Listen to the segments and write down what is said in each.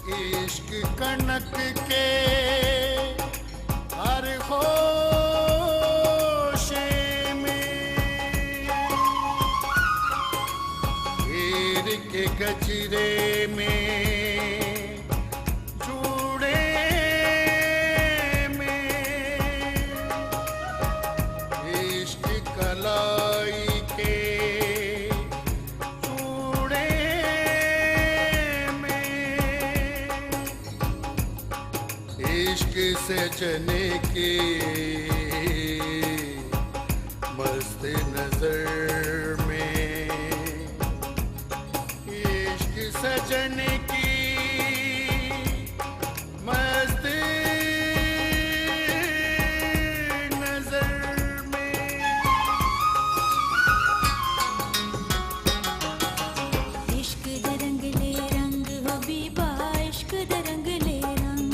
इश्क कनक के हर होशे में हीर के गजरे में जूड़े में इश्क कलाई के जूड़े में इश्क सजने की मस्त नजर में इश्क सजने की मस्त नजर में इश्क दे रंगले रंग हो बीबा इश्क दे रंगले रंग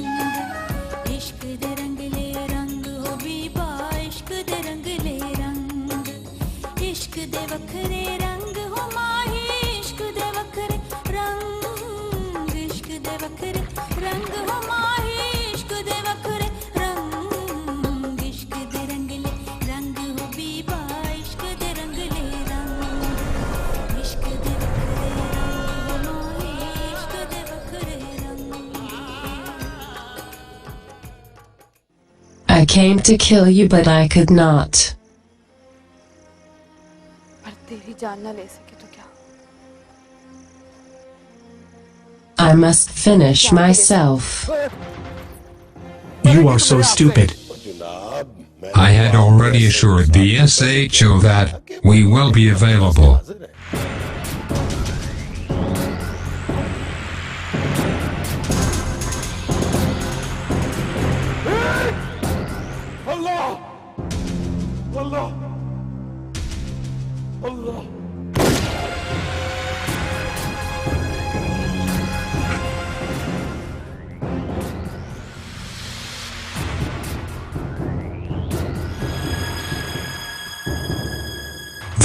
इश्क दे रंगले रंग हो बीबा इश्क दे रंगले रंग इश्क दे वखरे रंग हो माही इश्क दे वखरे रंग इश्क दे वखरे रंग हो माही इश्क दे वखरे रंग इश्क दे रंगले रंग हो बीबा इश्क दे रंगले रंग इश्क दे वखरे रंग हो माही इश्क दे वखरे रंग I came to kill you but I could not. पर तेरी जान ना ले सके तो क्या? I must finish myself. You are so stupid. I had already assured the SHO that we will be available.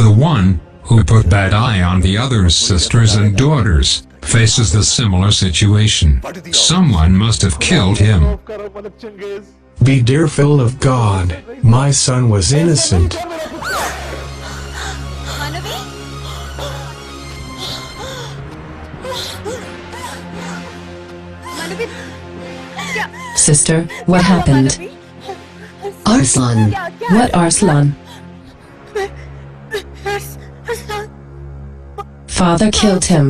The one who put bad eye on the other's sisters and daughters faces the similar situation. Someone must have killed him. Be fearful of God. My son was innocent. मानवी मानवी क्या Sister, what happened? Arslan. What Arslan? Father killed him.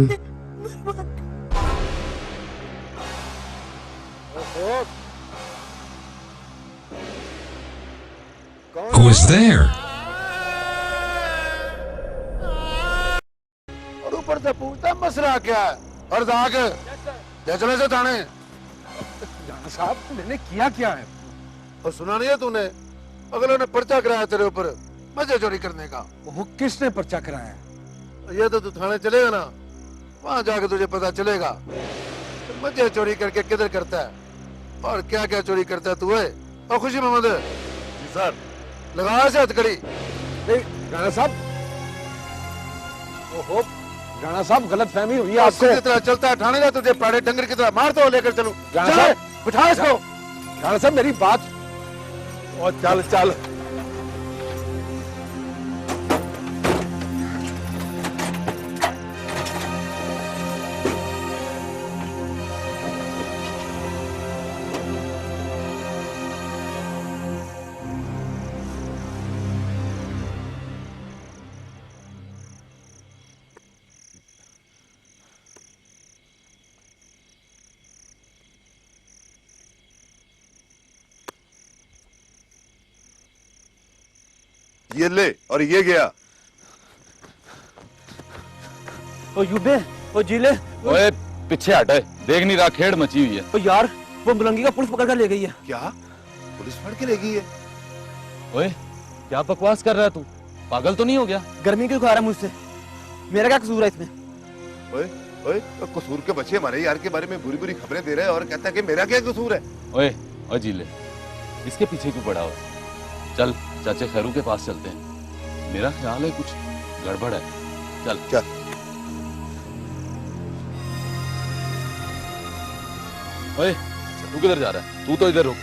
Who is there? और ऊपर से पूछता मसला क्या है और जाग चले से थाने जाना साहब मैंने किया क्या है? और सुना नहीं है तूने अगले ने पर्चा कराया तेरे ऊपर मजे चोरी करने का। वो किसने पर्चा कराया? ये तो तू थाने चलेगा ना वहां जाके तुझे पता चलेगा मजे चोरी करके किधर करता है और क्या क्या चोरी करता है तू है। और खुशी मोहम्मद जी सर लगाया से हथकड़ी। राणा साहब ओहो राणा साहब गलत फहमी हुई है आपको। की तरह चलता है थाने का तुझे पाड़े डंगर की तरह मार दो लेकर चलूं। राणा साहब बिठा इसको। राणा साहब मेरी बात और चल चल ये ले और ये गया। ओ यूबे ओ जीले ओए पीछे हट देख नहीं रहा खेड़ मची हुई है। ओ यार वो मुलंगी का पुलिस पकड़ कर ले गई है। क्या पुलिस पकड़ के ले गई है? ओए क्या बकवास कर रहा है तू? पागल तो नहीं हो गया? गर्मी क्यों खा रहा है मुझसे? मेरा क्या कसूर है इसमें? ओए ओए कसूर के बच्चे हमारे यार के बारे में बुरी बुरी खबरें दे रहे हैं और कहता है कि मेरा क्या कसूर है? ओए ओ जीले इसके पीछे क्यों पड़ा हो? चल चाचे खैरू के पास चलते हैं। मेरा ख्याल है कुछ गड़बड़ है। चल चल। ओए, तू किधर जा रहा है? तू तो इधर रुक।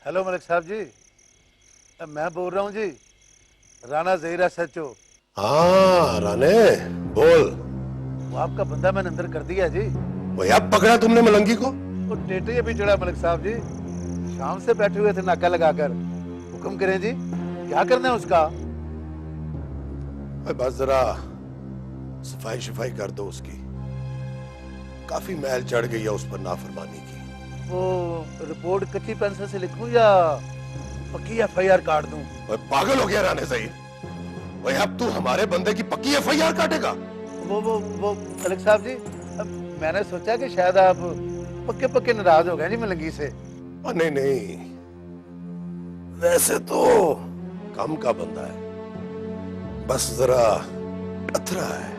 हेलो मलिक साहब जी, मैं बोल रहा हूँ जी, राणा ज़हीर SHO। हाँ राणे बोल। वो आपका बंदा मैंने अंदर कर दिया जी। वो अब पकड़ा तुमने मलंगी को? वो टेटे अभी चढ़ा मलिक साहब जी, शाम से बैठे हुए थे नाका लगाकर। हुक्म करें जी, क्या करना है उसका? बस जरा सफाई शफाई कर दो उसकी, काफी मैल चढ़ गई है उस पर नाफरमानी की। वो रिपोर्ट कच्ची पेंसिल से लिखूं या पक्की FIR काट दूं? पागल हो गया राणे ज़हीर? वही अब तू हमारे बंदे की पक्की FIR काटेगा? वो मलिक साहब जी, मैंने सोचा कि शायद आप पक्के पक्के नाराज हो गए जी मलंगी से। नहीं नहीं, वैसे तो कम का बंदा है, बस जरा अथरा है।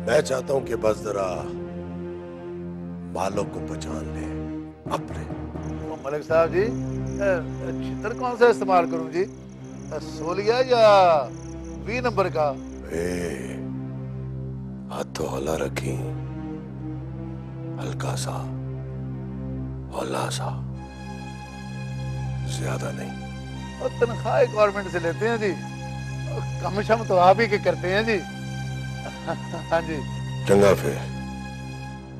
मैं चाहता हूं कि बस जरा बालों को पहचान ले अपने। वो मलिक साहब जी, छितर कौन सा इस्तेमाल करूं जी? 16 या 20 नंबर का? हाथ तो हौला रखी, हल्का सा हौला सा, ज्यादा नहीं। और तनख्वाह गवर्नमेंट से लेते हैं जी, कम शम तो आप ही के करते हैं जी। हाँ जी। चंगा फिर,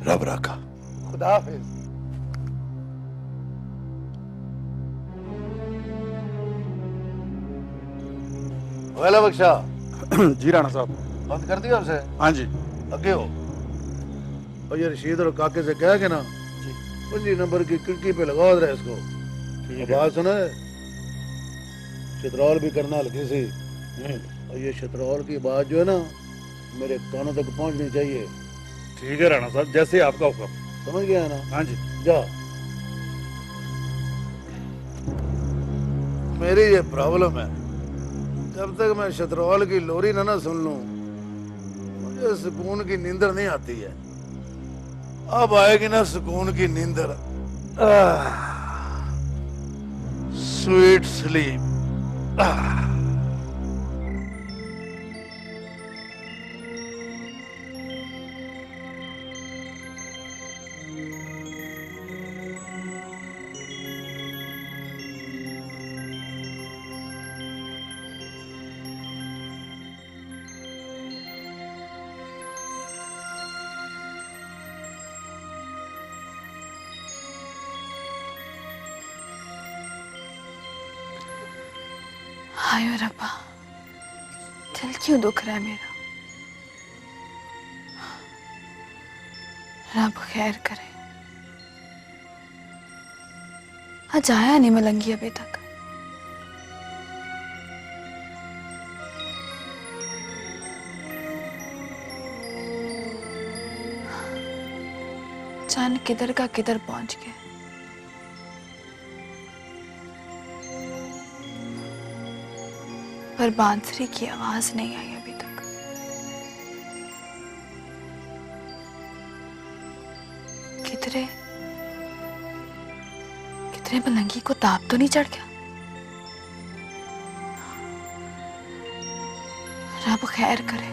रब रखा। खुदा हाफिज। वेला बख्शा। जी राणा साहब। बंद कर दिया उसे? हाँ जी। आगे हो। और ये रशीद और काके से कह के ना 25 नंबर की खिड़की पे लगा दे इसको। बात सुना है? चित्रौल भी करना हल्की सी, और ये चित्रौल की बात जो है ना मेरे कानों तक पहुंचनी चाहिए। ठीक है राणा साहब, जैसे आपका हुक्म। समझ गया ना? हाँ जी। जा। मेरी ये प्रॉब्लम है, जब तक मैं शतरौल की लोरी ना सुन लूं मुझे सुकून की नींदर नहीं आती है। अब आएगी ना सुकून की नींदर, स्वीट स्लीप। हाय रब्बा, दिल क्यों दुख रहा है मेरा। रब खैर करे। आज आया नहीं मलंगी अभी तक। जान किधर का किधर पहुंच गए। पर बांसुरी की आवाज नहीं आई अभी तक। किधरे किधरे मलंगी को ताप तो नहीं चढ़ गया? रब खैर करे।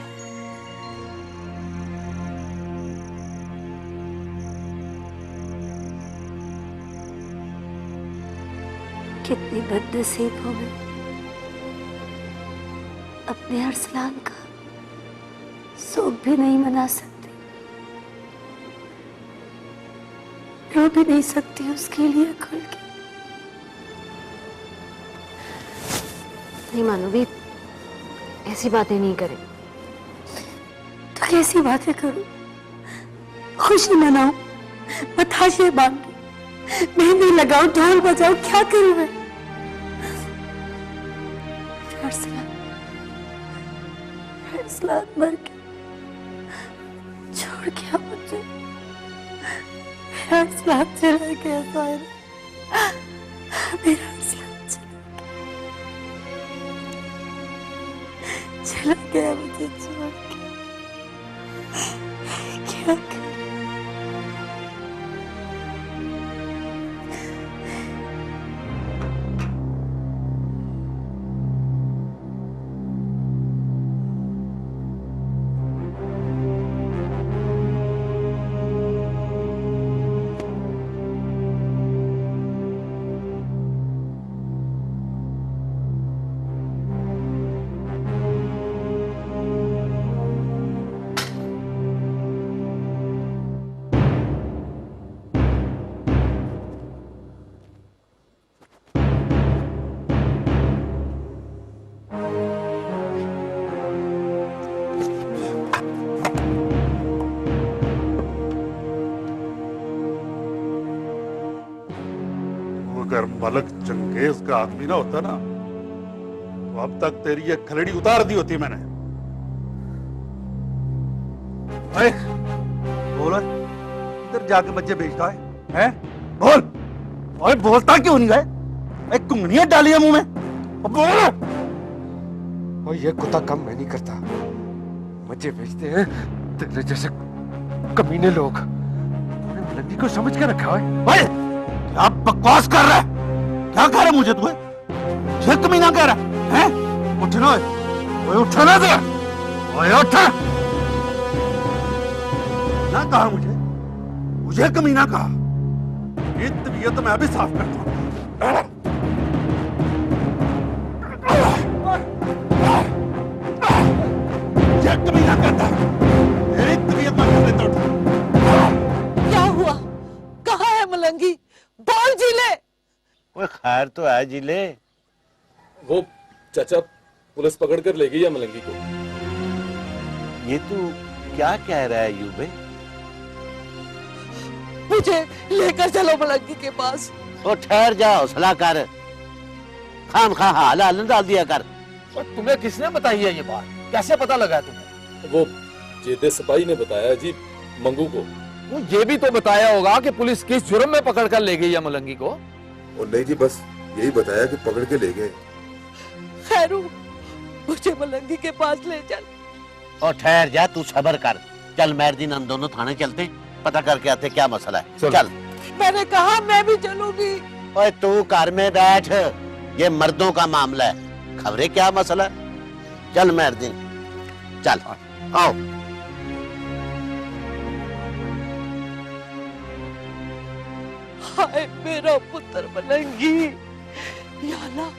कितनी बदनसीब हूं मैं, अपने अरसलान का शोक भी नहीं मना सकती, रो भी नहीं सकती उसके लिए खुल के। नहीं मानवी, ऐसी बातें नहीं करें। तो कैसी बातें करूं? खुशी मनाऊं, बताशे बांधूं, मेहंदी लगाऊं, ढोल बजाऊं, क्या करूं मैं? अरसलान मर के छोड़ गया मुझे, मेरा अरसलान चला गया साहिरा, मेरा अरसलान चला गया मुझे छोड़ के। क्या करूं? अगर मलक चंगेज का आदमी ना होता ना, तो अब तक तेरी ये खलड़ी उतार दी होती मैंने। अरे बोल, इधर जाके बच्चे बेचता है? बोल, और बोलता क्यों नहीं गए? कुंगनियां डाली है मुंह में, बोल। और ये कुत्ता काम मैं नहीं करता, मजे बेचते हैं तेरे जैसे कमीने लोग। तूने मलंगी को समझ के रखा है? भाई क्या बकवास कर रहा है? क्या कह रहा है मुझे तुम्हें? ये कमीना कह रहा है? उठना है, उठना दे, उठ। ना कहा मुझे कमीना कहा। ये तबीयत मैं भी साफ करता हूं। ये कमीना कहता है, मेरी तबीयत मैं कर देता हूं। क्या हुआ? कहाँ है मलंगी? बोल जिले। वो खैर तो है जिले। वो चाचा पुलिस पकड़ कर ले गई है मलंगी को। ये तू क्या कह रहा है यूबे? मुझे लेकर चलो मलंगी के पास। तो ठहर जा, हौसला कर, खाम खा हाल हाल डाल दिया कर। और तुम्हें किसने बताई है ये बात? कैसे पता लगा तुम्हें? वो जेदे सिपाही ने बताया जी मंगू को। वो ये भी तो बताया होगा कि पुलिस किस जुर्म में पकड़ कर ले गई है मलंगी को। और नहीं जी, बस यही बताया कि पकड़ के ले गए। खैरू, मुझे मलंगी के पास ले चल। और ठहर जा, तू सब्र कर। चल मेरे दिन हम दोनों थाने चलते हैं, पता करके आते क्या मसला है। चल। मैंने कहा मैं भी चलूंगी। ओए तू घर में बैठ, ये मर्दों का मामला है, खबरें क्या मसला है। चल मेरे दिन, चल आओ। हाय मेरा पुत्र मलंगी, या अल्लाह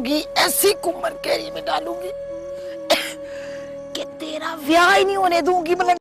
डालूंगी, ऐसी कुम्मर कैरी में डालूंगी कि तेरा ब्याह ही नहीं होने दूंगी। मतलब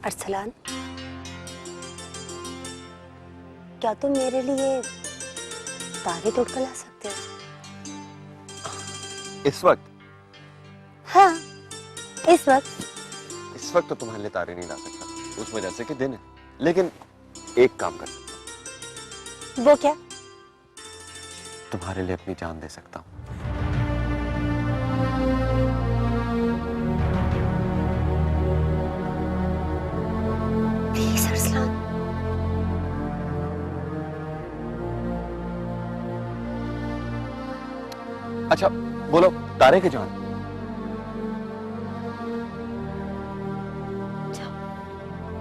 अरसलान, क्या तुम मेरे लिए तारे तोड़ कर ला सकते हो? इस वक्त? हाँ, इस वक्त तो तुम्हारे लिए तारे नहीं ला सकता, उस वजह से कि दिन है। लेकिन एक काम कर सकता हूं। वो क्या? तुम्हारे लिए अपनी जान दे सकता हूं। प्लीज अरसलान। अच्छा बोलो, तारे की जान।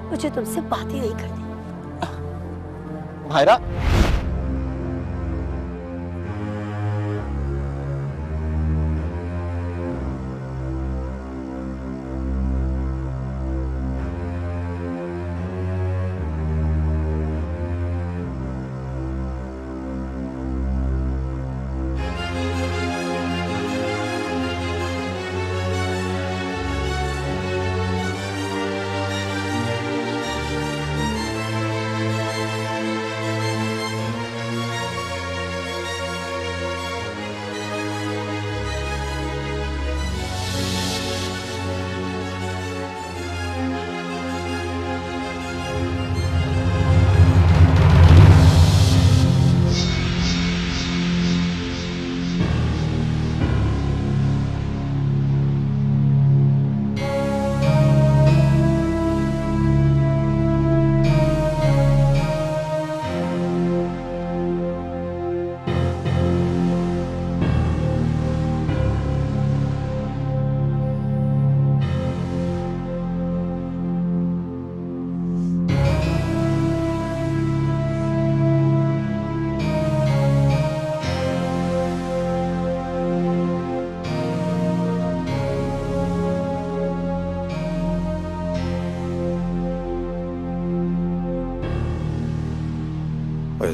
मुझे तुमसे बात ही नहीं करनी। भाईरा,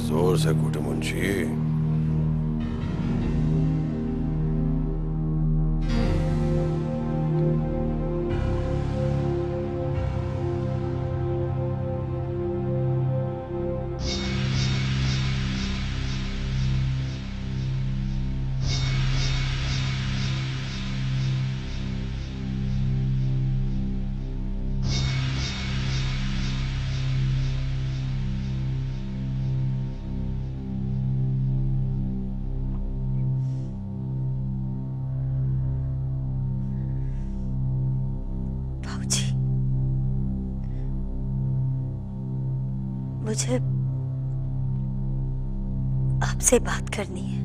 जोर से कूटे मुंशी। मुझे आपसे बात करनी है।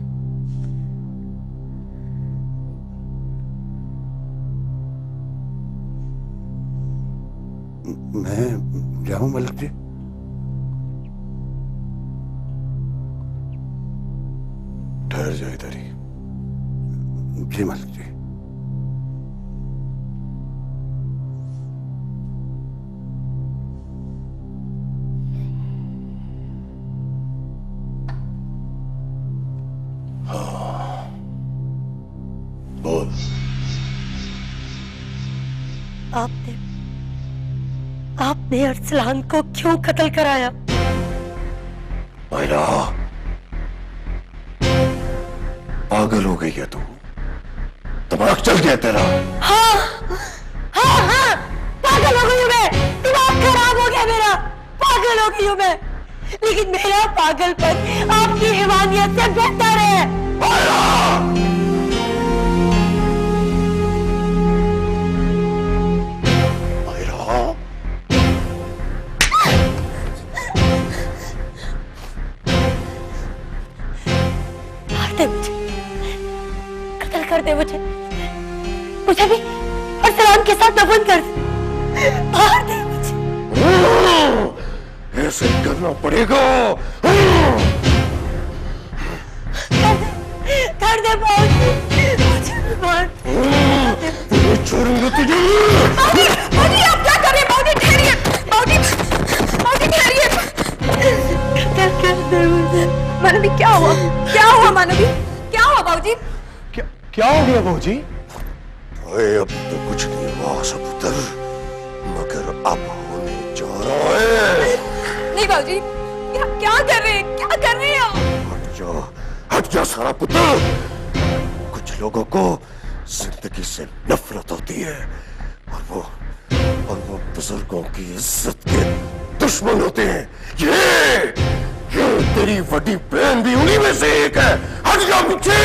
मैं जाऊं मलिक जी? ठहर जाओ इधर ही। जी मलिक जी। आपने अरसलान को क्यों कत्ल कराया? मायरा, पागल हो गई है तू? दिमाग चल गया तेरा? हाँ, हाँ, हाँ, पागल पागल हो गई हूँ मैं, दिमाग खराब हो गया मेरा, पागल हो गई हूँ मैं। लेकिन मेरा पागलपन आपकी हैवानियत से बेहतर है। मार दे मुझे, कत्ल कर दे मुझे भी और सलाम के साथ दफन कर दे, मार दे मुझे। ऐसे करना पड़ेगा। कर दे मुझे मार छोड़ूंगा तुझे। बाबूजी आप क्या कर रहे हैं? बाबूजी ठहरिए, बाबूजी ठहरिए। कर दे मुझे। मानवी क्या हुआ? क्या हुआ मानवी? क्या हुआ बाबूजी? क्या हो गया बाबूजी? अब तो कुछ नहीं हुआ सपुत्र, मगर अब होने जा रहा है। नहीं बाबूजी, क्या कर रहे हैं? क्या कर रहे हैं? हट जा सारा पुत्र। कुछ लोगों को जिंदगी से नफरत होती है और वो बुजुर्गों की इज्जत के दुश्मन होते हैं। ये तेरी बड़ी बहन भी उन्हीं में से एक है। हट जा पीछे।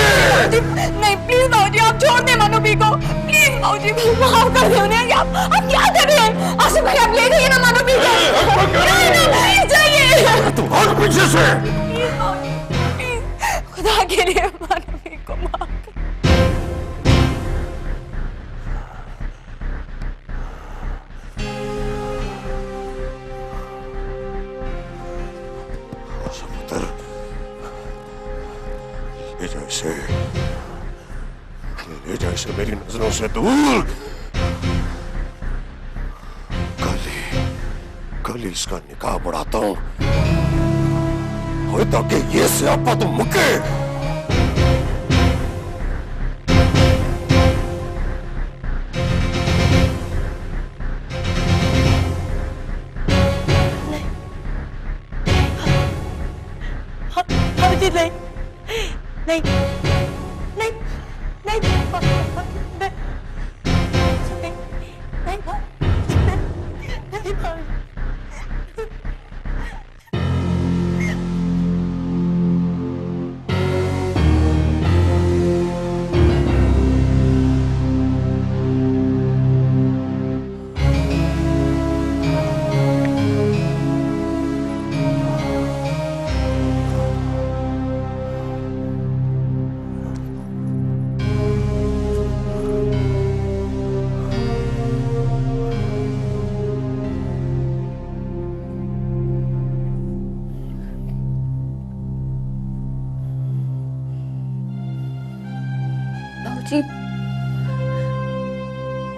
नहीं प्लीज बाबूजी आप छोड़ दे मानवी को, प्लीज बाबूजी माफ कर दे उन्हें। आप क्या कर रहे हैं? आसिफ भाई आप ले जाइए ना मानवी को। नहीं जाइए। तू हट पीछे से। प्लीज बाबूजी, प्लीज खुदा के लिए मानवी को माफ कर। ले जा इसे मेरी नजरों से दूर। कल इसका निकाह बढ़ाता हूं ताकि ये स्यापा तो मुके। नहीं नहीं नहीं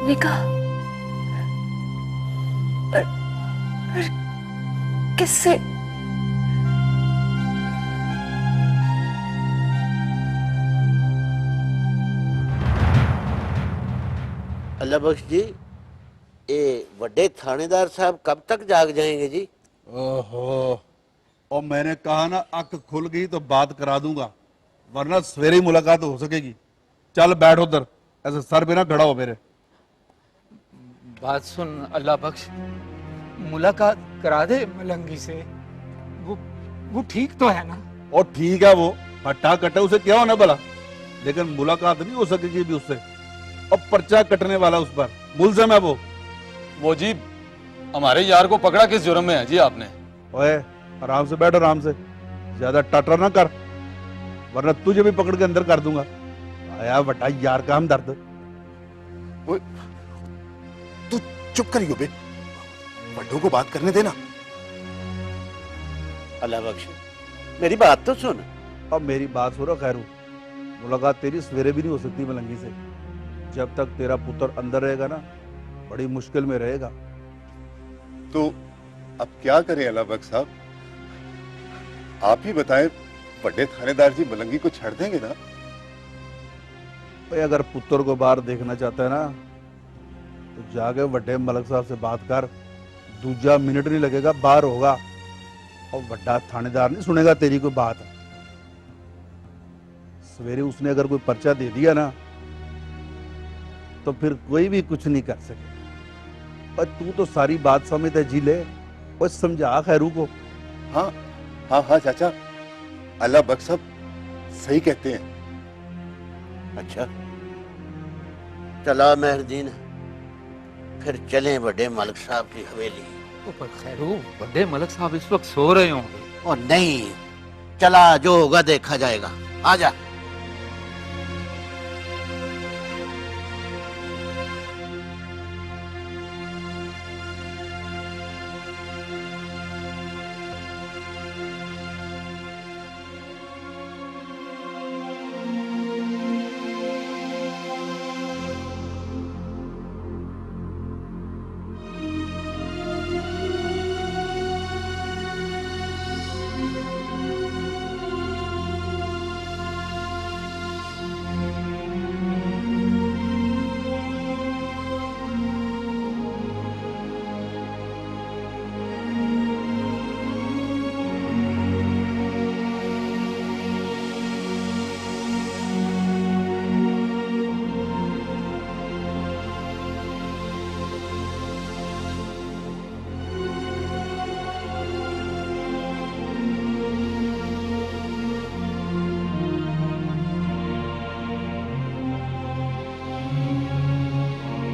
निकाह पर किससे? अल्लाह बख्श जी, ये बड़े थानेदार साहब कब तक जाग जाएंगे जी? ओहो, और मैंने कहा ना अख खुल गई तो बात करा दूंगा, वरना सवेरे ही मुलाकात हो सकेगी। चल बैठ उधर, ऐसे सर पे ना खड़ा हो मेरे। बात सुन अल्लाह बख्श, मुलाकात करा दे मलंगी से। वो ठीक तो है ना? और ठीक है, वो हट्टा कट्टा उसे क्या होना भला, लेकिन मुलाकात नहीं हो सकेगी भी उससे। और पर्चा कटने वाला उस पर मुलजम है वो जी हमारे यार को पकड़ा किस जुर्म में है जी आपने? ओए आराम से बैठ, आराम से, ज्यादा टटर ना कर, वरना तुझे भी पकड़ के अंदर कर दूंगा। आया बटा यार का हम दर्द। तू चुप करियो बे, बड्डों को बात करने देना। अल्लाह बख्श, मेरी बात तो सुन। अब मेरी बात सुनो खैरू, मुलाकात तेरी सवेरे भी नहीं हो सकती मलंगी से। जब तक तेरा पुत्र अंदर रहेगा ना, बड़ी मुश्किल में रहेगा। तो अब क्या करें अल्लाह बख्श साहब, आप ही बताएं, बड़े थानेदार जी मलंगी को छाड़ देंगे ना? भाई अगर पुत्र को बाहर देखना चाहता है ना, तो जाके बड़े मलक साहब से बात कर, दूजा मिनट नहीं लगेगा, बाहर होगा। और बड़ा थानेदार नहीं सुनेगा तेरी कोई बात। सवेरे उसने अगर कोई पर्चा दे दिया ना, तो फिर कोई भी कुछ नहीं कर सके। और तू तो सारी बात समझ है झीले, और समझा खैरू को। हाँ हाँ हाँ चाचा, अल्लाह बख्श साहब सही कहते हैं। अच्छा चला मेहरदीन, फिर चलें बड़े मलिक साहब की हवेली। पर खैरू, बड़े मलिक साहब इस वक्त सो रहे होंगे। और नहीं, चला जो होगा देखा जाएगा। आजा।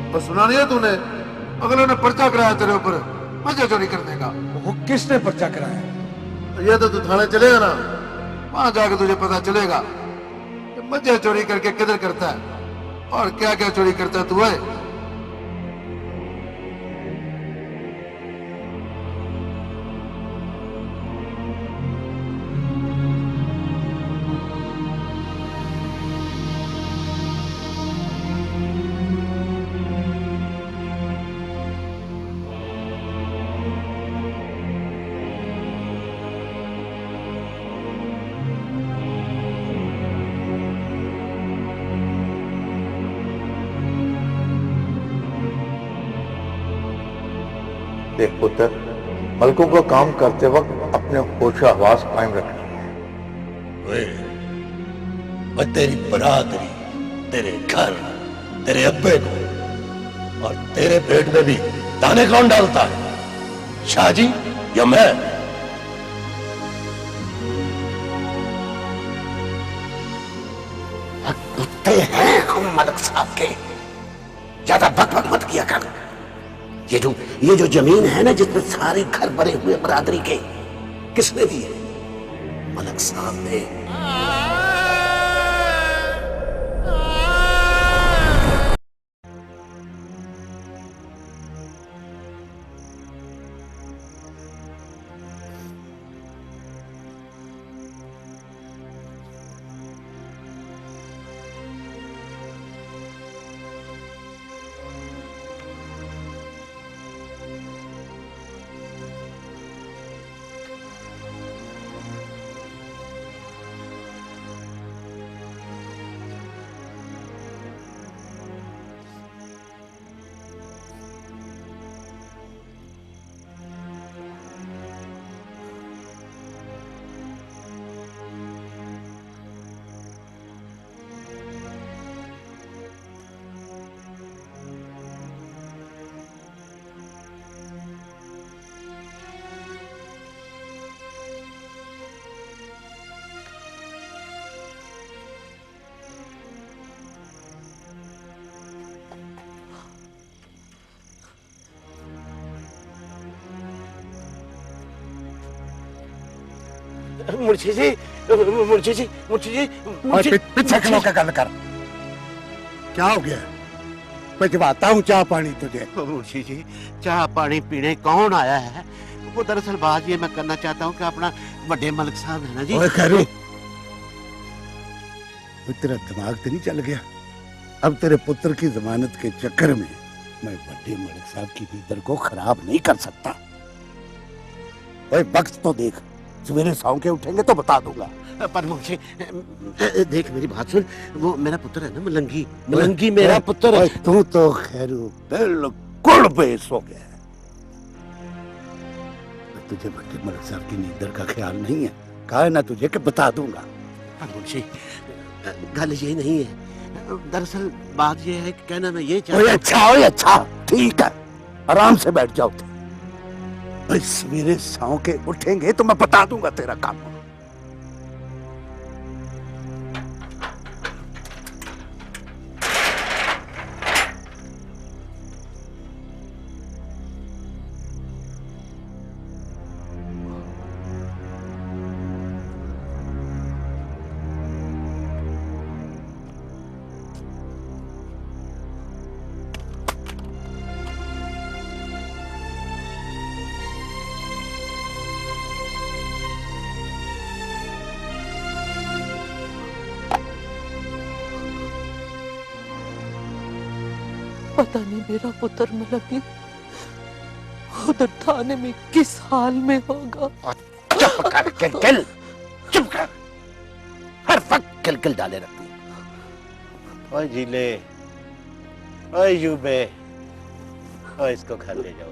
बस सुना नहीं है तूने? अगले ने पर्चा कराया तेरे ऊपर मजे चोरी करने का। वो किसने पर्चा कराया? ये तो तू थाने चलेगा ना, वहां जाके तुझे पता चलेगा कि मजे चोरी करके किधर करता है और क्या क्या चोरी करता है तू है। देख पुत्र, मलकों का काम करते वक्त अपने होश हवास कायम रखना। और तेरी बरादरी, तेरे घर, तेरे अब्बे को और तेरे पेट में भी दाने कौन डालता है, शाहजी या मैं? कुत्ते हैं हम मलिक साहब के, ज्यादा बकबक मत किया कर। ये जो जमीन है ना जिसमें सारे घर भरे हुए बरादरी के, किसने दी है? मलिक साहब ने। मुर्शी जी, मुर्शी जी, मुर्शी जी, पीछे खलो के गल कर। क्या हो गया? मैं जवाता हूँ चाह पानी तुझे। मुर्शी जी, चाह पानी पीने कौन आया है? वो दरअसल बात ये मैं करना चाहता हूँ कि अपना बड़े मलिक साहब है ना जी। ओए खैरू, तेरा दिमाग तो नहीं चल गया? अब तेरे पुत्र की जमानत के चक्कर में मैं बड़े मलिक साहब की नींद को खराब नहीं कर सकता। ओए वक्त तो देख, सवेरे सौ के उठेंगे तो बता दूंगा। पर मुझे देख, मेरी बात सुन, वो मेरा पुत्र है ना मलंगी, मलंगी मेरा पुत्र है। तू तो खैरू बिल्कुल बेस हो गया। तुझे बड़े मलिक साहब की नींदर का ख्याल नहीं है? कहा है ना तुझे कि बता दूंगा। पर मुझे गल ये नहीं है, दरअसल बात ये है कि कहना मैं ये चाहता। अच्छा, ठीक है, आराम से बैठ जाओ तुम। भाई सवेरे सौ के उठेंगे तो मैं बता दूंगा तेरा काम। पता नहीं मेरा पुत्र मलंगी उधर थाने में किस हाल में होगा। चुप कर किलकिल, चुप कर। हर वक्त किलकिल डाले रखती है। ओए जीले, ओए यूबे, ओए इसको घर ले जाओ।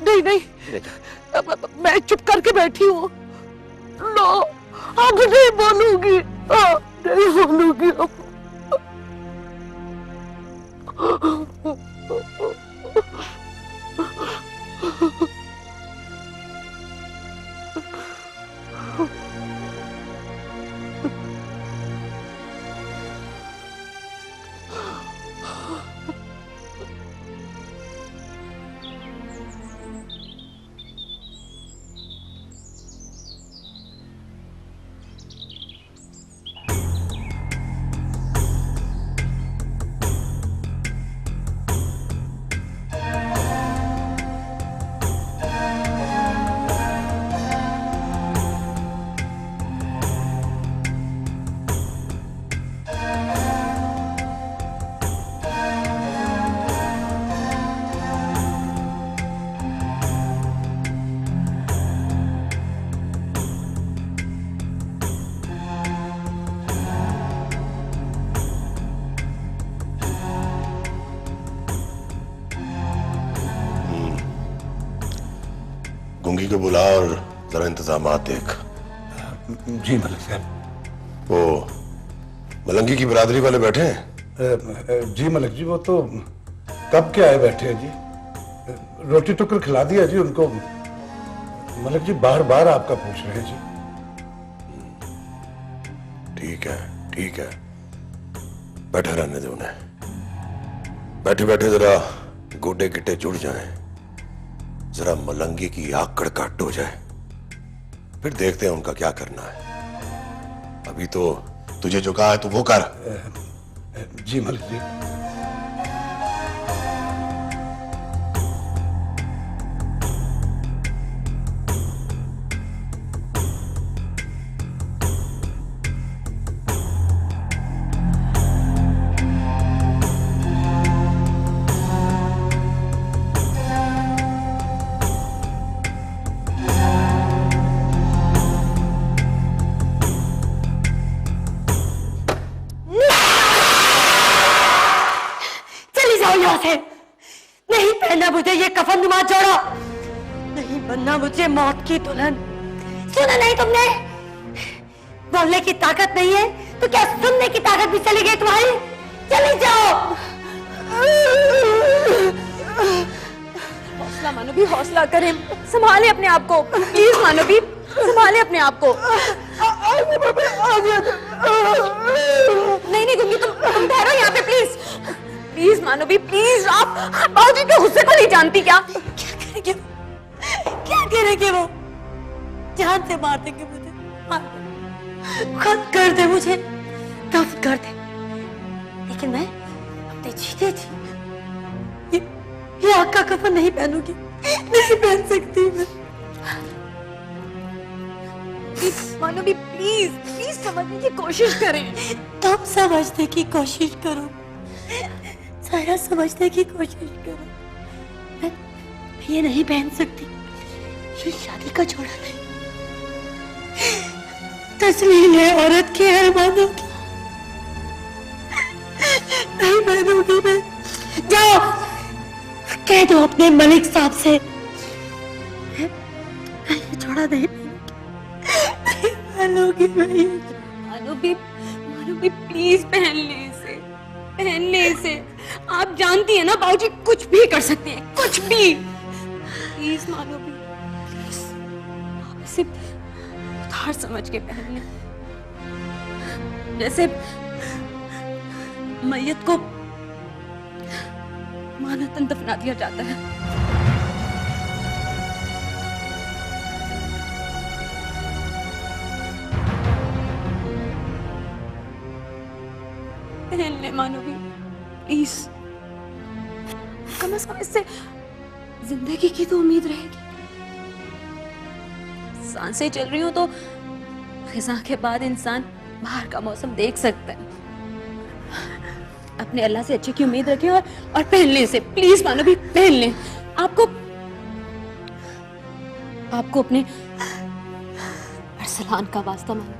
नहीं नहीं, मैं चुप करके बैठी हूँ। नो, अब नहीं बोलूंगी, नहीं बोलूंगी अब। गुंगी को बुला और जरा इंतजामात देख। जी मलिक साहब। वो मलंगी की बिरादरी वाले बैठे हैं? जी मलिक जी, वो तो कब के आए बैठे हैं जी। रोटी टुकड़ खिला दिया जी उनको। मलिक जी बार बार आपका पूछ रहे हैं जी। ठीक है, ठीक है, बैठे रहने दो उन्हें। बैठे बैठे जरा गोडे गिट्टे जुड़ जाएं, जरा मलंगी की आकड़ काट हो जाए, फिर देखते हैं उनका क्या करना है। अभी तो तुझे जो कहा है तू वो कर। जी मलिक जी। नहीं पहना मुझे ये कफन नुमा जोड़ा, नहीं बनना मुझे मौत की दुल्हन। सुना नहीं तुमने? बोलने की ताकत नहीं है तो क्या सुनने की ताकत भी चली गई तुम्हारी? चली जाओ। हौसला मानवी, हौसला करें, संभाले अपने आप को, प्लीज मानवी, संभाले अपने आप को। नहीं नहीं गुंगी, तुम ठहरो यहाँ पे प्लीज, प्लीज मानवी प्लीज। आप बाबूजी के गुस्से को नहीं जानती क्या? क्या करेंगे वो? क्या करेंगे वो? जान से मार देंगे मुझे, खत्म कर दे मुझे, दफ्न कर दे। लेकिन मैं अपने जीते जी ये आग का कफन नहीं पहनूंगी, नहीं पहन सकती मैं। मानवी प्लीज प्लीज समझने की कोशिश करें। तुम समझने की कोशिश करो, सारा समझने की कोशिश करो। मैं ये नहीं पहन सकती, ये शादी का जोड़ा नहीं, तस्लील है औरत के अरमानों की। नहीं पहनूंगी मैं। जाओ कह दो अपने मलिक साहब से मैं ये जोड़ा नहीं पहनूंगी। मानवी, मानवी प्लीज पहन ले इसे, पहन ले इसे। आप जानती है ना बाबूजी कुछ भी कर सकते हैं, कुछ भी। प्लीज मानवी, प्लीज आप इसे उधार समझ के पहन ले, जैसे मैयत को मानतन दफना दिया जाता है। पहन ले मानवी, प्लीज। कम से कम इससे जिंदगी की तो उम्मीद रहेगी। सांसें चल रही हो तो खिज़ा के बाद इंसान बाहर का मौसम देख सकता है। अपने अल्लाह से अच्छे की उम्मीद रखें और पहन लें इसे, प्लीज मानवी पहन लें। आपको अपने अरसलान का वास्ता मानो।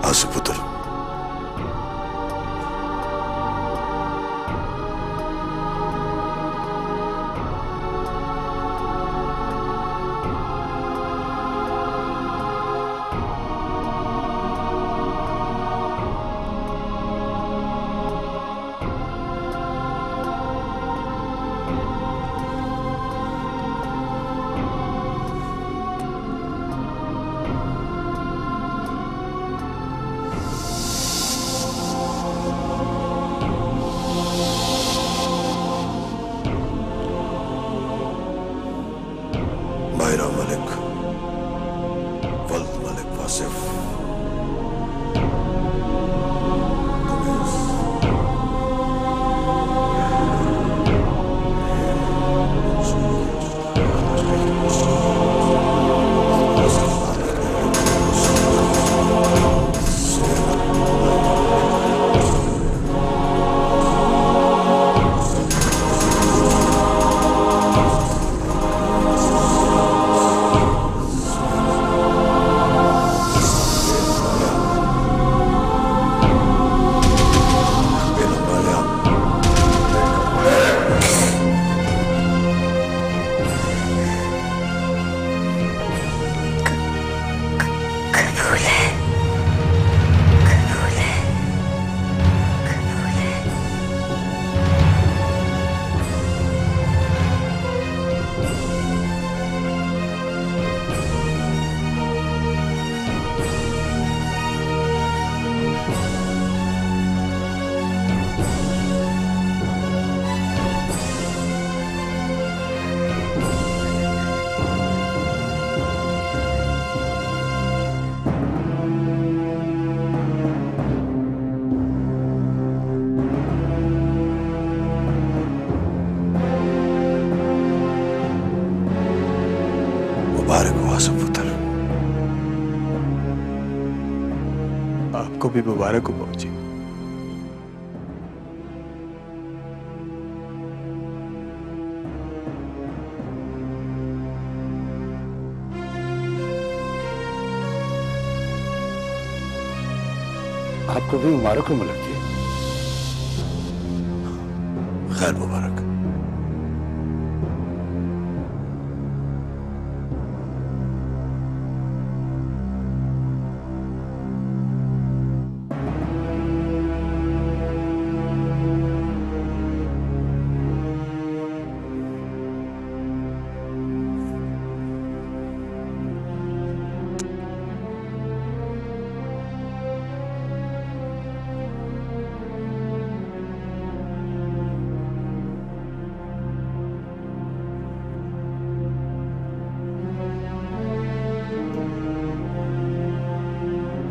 आंसू पुत्र, भी मुबारक हो बाबूजी। आपको भी मुबारक हो मलक जी। खैर मुबारक।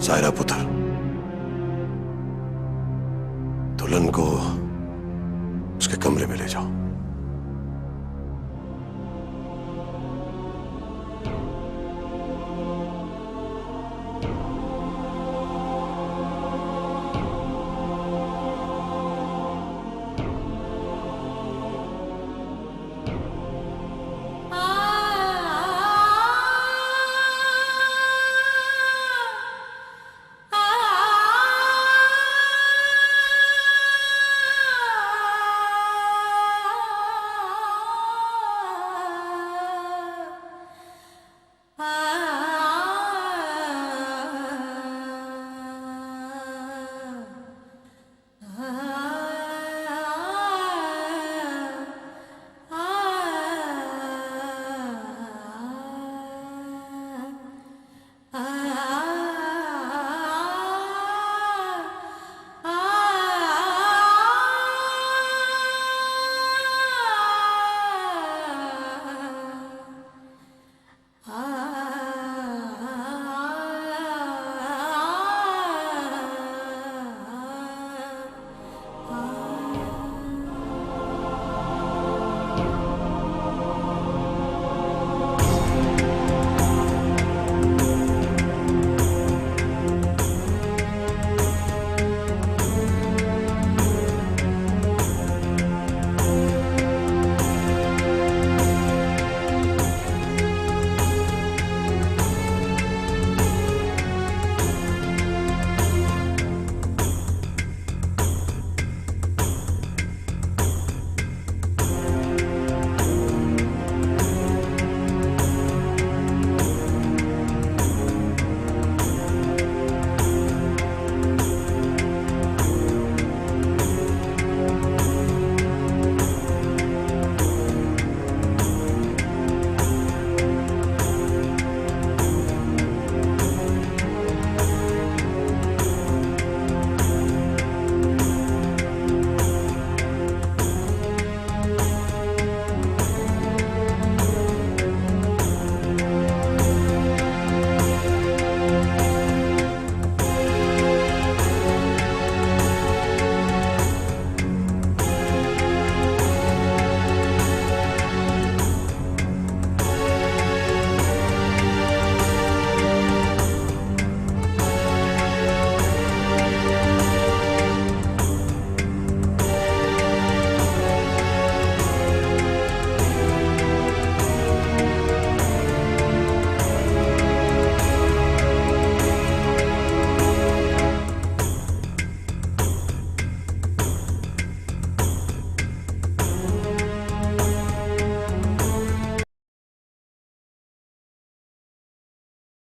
सायरा पुत्र,